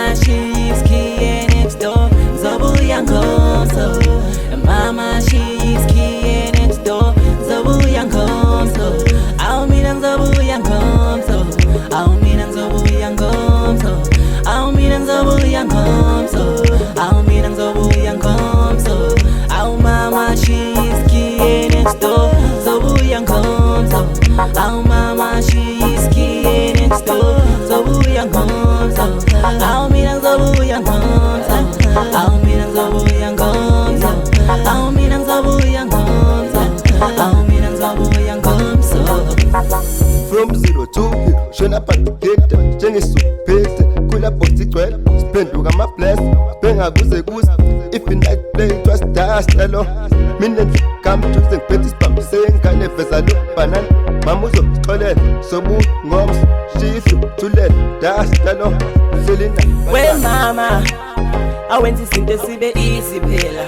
Mama, she's key next door. Zobuya ngomso. Mama, she's key next door. Zobuya ngomso. Aumina zobuya ngomso. Aumina zobuya ngomso. Aumina zobuya ngomso. Aumina zobuya ngomso. Au mama, she's key next door. Zobuya ngomso. Au mama, she's key next door. Zobuya ngomso. Au mina zobuya ngomso. Au mina zobuya ngomso. Au mina zobuya ngomso. Au mina zobuya ngomso. From 0 to hero, shona patiketa njengesuphethe kula box igcwele siphenduka ama-bless sibhenga kuze kuze if in night play twas dash lelo mina ndlikamthu sengiphethe isibambise ngane veza lo banana mama uzosixolela sobungomso shiflu thulela dash lelo hlelina We mama awenza izinto esibe easy phela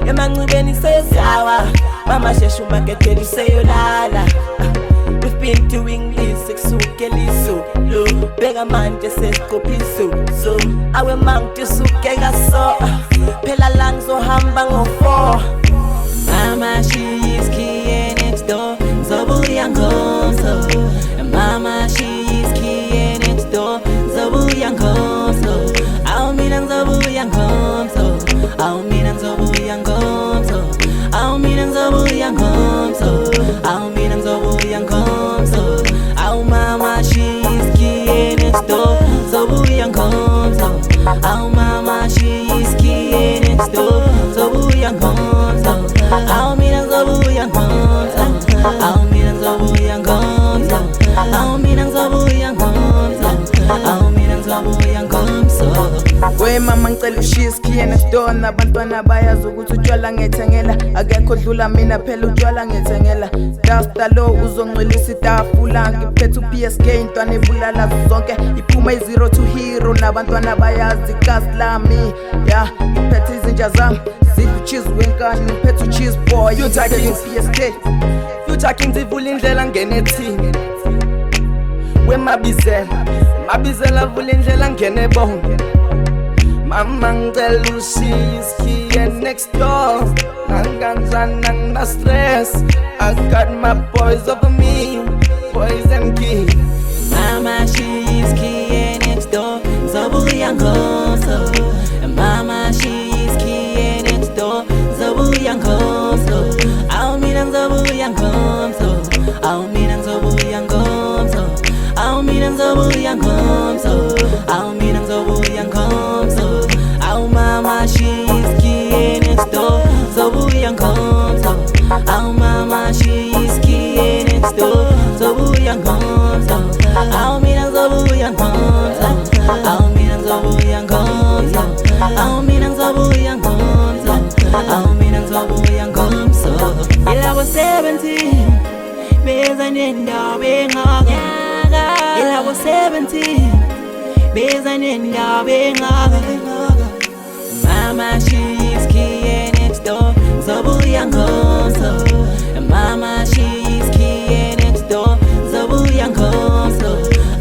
emancibeni sezawa mama shesha umakethela useyolala. We've been doing this kusukela izolo bheka manje sesiqophiso so awe mangithe sukeka so phela la ngizohamba ngo-4. Mama, she is key next door. Zobuya ngomso. Mama, she is key next door. Zobuya ngomso. Au mina zobuya ngomso. Au mina zobuya ngomso. Au mina zobuya ngomso. Au mina zobuya ngomso. Au mama, she is key next door. Zobuya ngomso. Au mama, she is key next door. Zobuya ngomso. Au mina zobuya ngomso. Au mina zobuya ngomso. Au mina zobuya ngomso. Au mina zobuya ngomso. We mama ngicela ushiskhiye nesitolo nabantwana bayazi ukuthi utshwala ngethengela akekho dlula mina phela utshwala ngethengela dasta lo uzongcwelisa itafula ngiphethe uPSK intwana ebulala zonke iphuma i0 to hero nabantwana bayazi kasi lami ya ngiphethe izinja zami zidla ucheese wenkani ngiphethe ucheese boy ngiphethe uPSK future king zivula indlela ngene ethini we mabizela vula indlela ngene bonke. Mama ngicela ushiskhiye next door nanganzana ngina stress I got my boys over me boys and kids. Mama, she is key next door. Zobuya ngomso. Mama, she is key next door. Zobuya ngomso. Au mina zobuya ngomso. Au mina zobuya ngomso. Au mina zobuya ngomso. Au mina zobuya ngomso. Au mama, she is key next door. Zobuya ngomso. Au mama, she is key next door. Zobuya ngomso. Au mina zobuya ngomso. Au mina zobuya ngomso. Au mina zobuya ngomso. Au mina zobuya ngomso. Ila was 17 beza nenda bengaga. Ila was 17 beza nenda bengaga. Mama, she is key next door. Zobuya ngomso. Mama, she is key next door. Zobuya ngomso.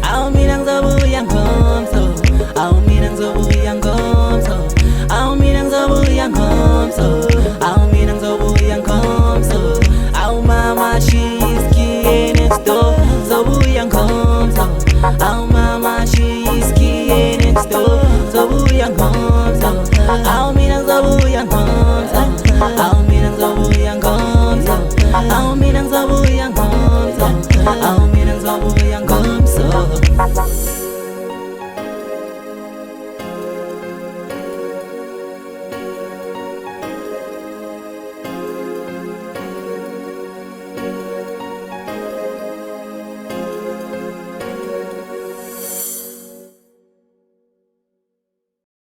Au mina zobuya ngomso. Au mina zobuya ngomso. Au mina zobuya ngomso. Au mina zobuya ngomso. Au mama, she is key next door. Zobuya ngomso.